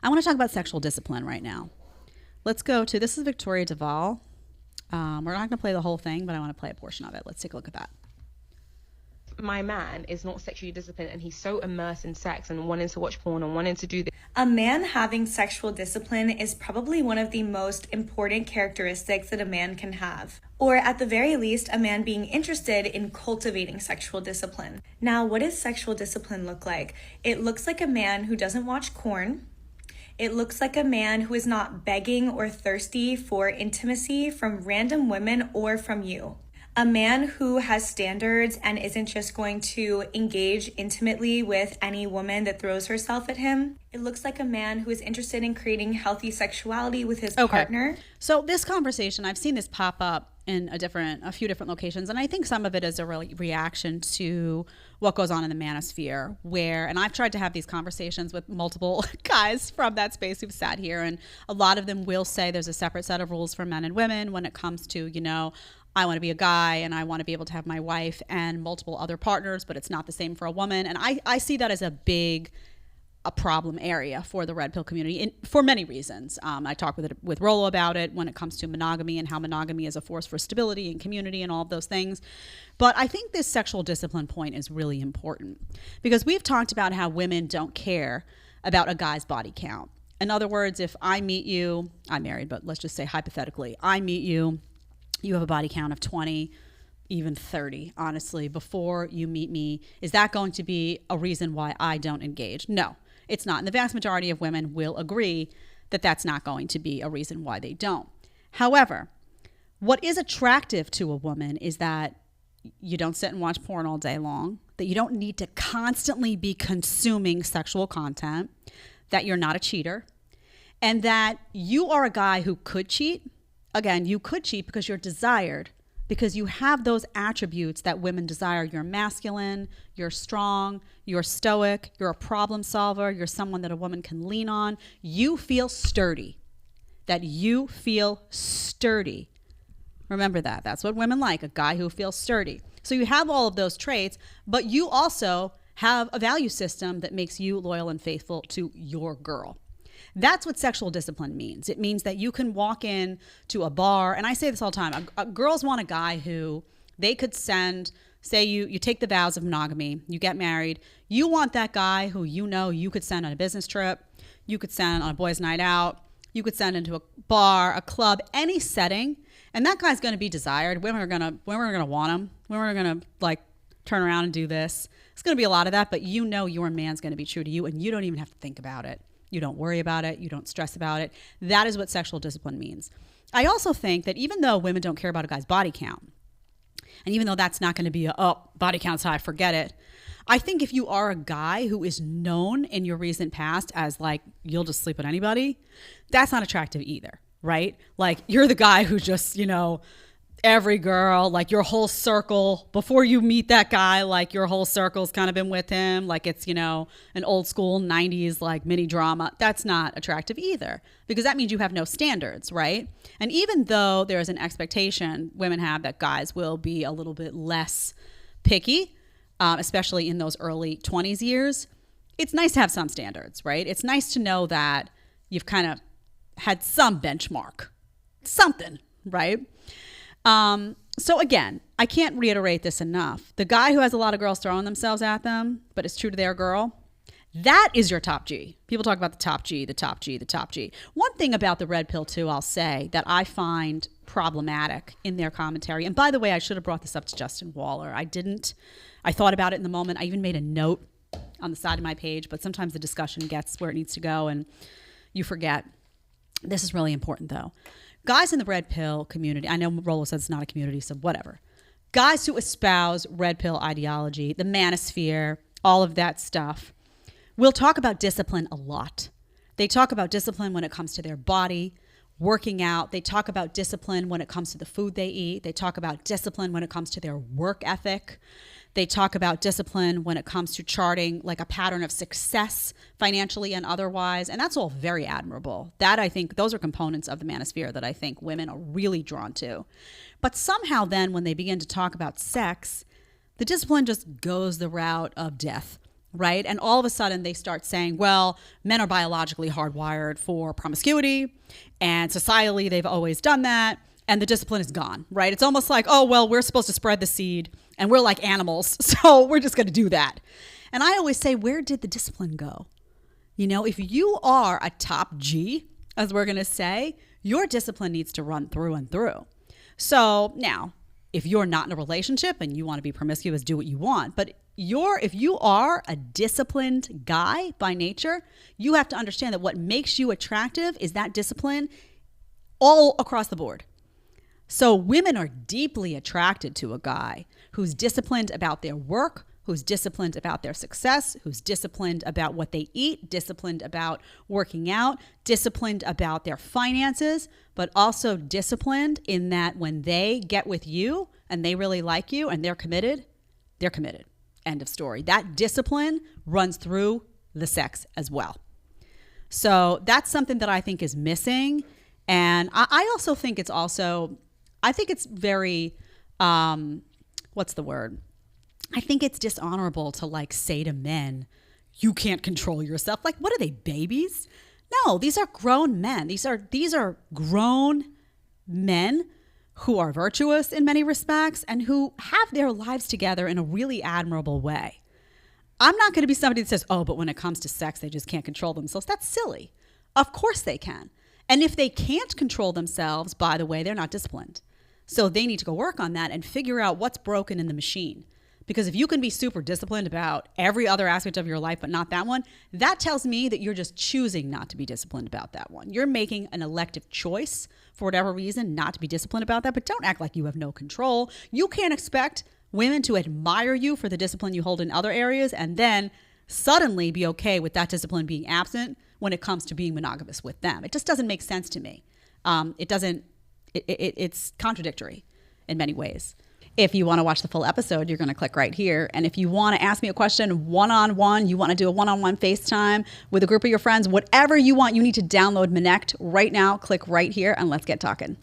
I want to talk about sexual discipline right now. Let's go to, this is Victoria Duval. We're not going to play the whole thing, but I want to play a portion of it. Let's take a look at that. My man is not sexually disciplined and he's so immersed in sex and wanting to watch porn and wanting to do this. A man having sexual discipline is probably one of the most important characteristics that a man can have. Or at the very least, a man being interested in cultivating sexual discipline. Now, what does sexual discipline look like? It looks like a man who doesn't watch porn. It looks like a man who is not begging or thirsty for intimacy from random women or from you. A man who has standards and isn't just going to engage intimately with any woman that throws herself at him. It looks like a man who is interested in creating healthy sexuality with his partner. So this conversation, I've seen this pop up in a few different locations, and I think some of it is a reaction to what goes on in the manosphere, and I've tried to have these conversations with multiple guys from that space who've sat here, and a lot of them will say there's a separate set of rules for men and women when it comes to, I want to be a guy and I want to be able to have my wife and multiple other partners, but it's not the same for a woman. And I see that as a problem area for the red pill community for many reasons. I talk with Rollo about it when it comes to monogamy and how monogamy is a force for stability and community and all of those things. But I think this sexual discipline point is really important because we've talked about how women don't care about a guy's body count. In other words, if I meet you, I'm married, but let's just say hypothetically, I meet you, you have a body count of 20, even 30, honestly, before you meet me. Is that going to be a reason why I don't engage? No, it's not. And the vast majority of women will agree that that's not going to be a reason why they don't. However, what is attractive to a woman is that you don't sit and watch porn all day long, that you don't need to constantly be consuming sexual content, that you're not a cheater, and that you are a guy who could cheat. Again, you could cheat because you're desired, because you have those attributes that women desire. You're masculine, you're strong, you're stoic, you're a problem solver, you're someone that a woman can lean on. You feel sturdy, that you feel sturdy. Remember that. That's what women like, a guy who feels sturdy. So you have all of those traits, but you also have a value system that makes you loyal and faithful to your girl. That's what sexual discipline means. It means that you can walk in to a bar, and I say this all the time, girls want a guy who they could send, say you take the vows of monogamy, you get married, you want that guy who you could send on a business trip, you could send on a boys' night out, you could send into a bar, a club, any setting, and that guy's going to be desired. Women are going to want him. Women are going to turn around and do this. It's going to be a lot of that, but your man's going to be true to you, and you don't even have to think about it. You don't worry about it. You don't stress about it. That is what sexual discipline means. I also think that even though women don't care about a guy's body count, and even though that's not going to be body count's high, forget it. I think if you are a guy who is known in your recent past as you'll just sleep with anybody, that's not attractive either, right? You're the guy who just, every girl, your whole circle, before you meet that guy, your whole circle's kind of been with him, it's, an old school 90s, mini drama. That's not attractive either, because that means you have no standards, right? And even though there's an expectation women have that guys will be a little bit less picky, especially in those early 20s years, it's nice to have some standards, right? It's nice to know that you've kind of had some benchmark, something, right? So again, I can't reiterate this enough. The guy who has a lot of girls throwing themselves at them, but is true to their girl, that is your top G. People talk about the top G, the top G, the top G. One thing about the red pill too, I'll say, that I find problematic in their commentary, and by the way, I should have brought this up to Justin Waller. I didn't. I thought about it in the moment. I even made a note on the side of my page, but sometimes the discussion gets where it needs to go and you forget. This is really important though. Guys in the red pill community, I know Rollo says it's not a community, so whatever. Guys who espouse red pill ideology, the manosphere, all of that stuff, will talk about discipline a lot. They talk about discipline when it comes to their body, working out. They talk about discipline when it comes to the food they eat. They talk about discipline when it comes to their work ethic. They talk about discipline when it comes to charting a pattern of success financially and otherwise. And that's all very admirable. That, I think, those are components of the manosphere that I think women are really drawn to. But somehow then when they begin to talk about sex, the discipline just goes the route of death, right? And all of a sudden they start saying, well, men are biologically hardwired for promiscuity, and societally they've always done that, and the discipline is gone, right? It's almost like, oh, well, we're supposed to spread the seed, and we're like animals, so we're just going to do that. And I always say, where did the discipline go? You know, if you are a top G, as we're going to say, your discipline needs to run through and through. So now, if you're not in a relationship and you want to be promiscuous, do what you want. But if you are a disciplined guy by nature, you have to understand that what makes you attractive is that discipline all across the board. So women are deeply attracted to a guy who's disciplined about their work, who's disciplined about their success, who's disciplined about what they eat, disciplined about working out, disciplined about their finances, but also disciplined in that when they get with you and they really like you and they're committed, they're committed. End of story. That discipline runs through the sex as well. So that's something that I think is missing. And I also think it's very, what's the word? I think it's dishonorable to like say to men, you can't control yourself. Like, what are they, babies? No, these are grown men. These are grown men who are virtuous in many respects and who have their lives together in a really admirable way. I'm not going to be somebody that says, oh, but when it comes to sex, they just can't control themselves. That's silly. Of course they can. And if they can't control themselves, by the way, they're not disciplined. So they need to go work on that and figure out what's broken in the machine. Because if you can be super disciplined about every other aspect of your life, but not that one, that tells me that you're just choosing not to be disciplined about that one. You're making an elective choice for whatever reason not to be disciplined about that, but don't act like you have no control. You can't expect women to admire you for the discipline you hold in other areas and then suddenly be okay with that discipline being absent when it comes to being monogamous with them. It just doesn't make sense to me. It's contradictory in many ways. If you want to watch the full episode, you're going to click right here. And if you want to ask me a question one-on-one, you want to do a one-on-one FaceTime with a group of your friends, whatever you want, you need to download Connect right now. Click right here and let's get talking.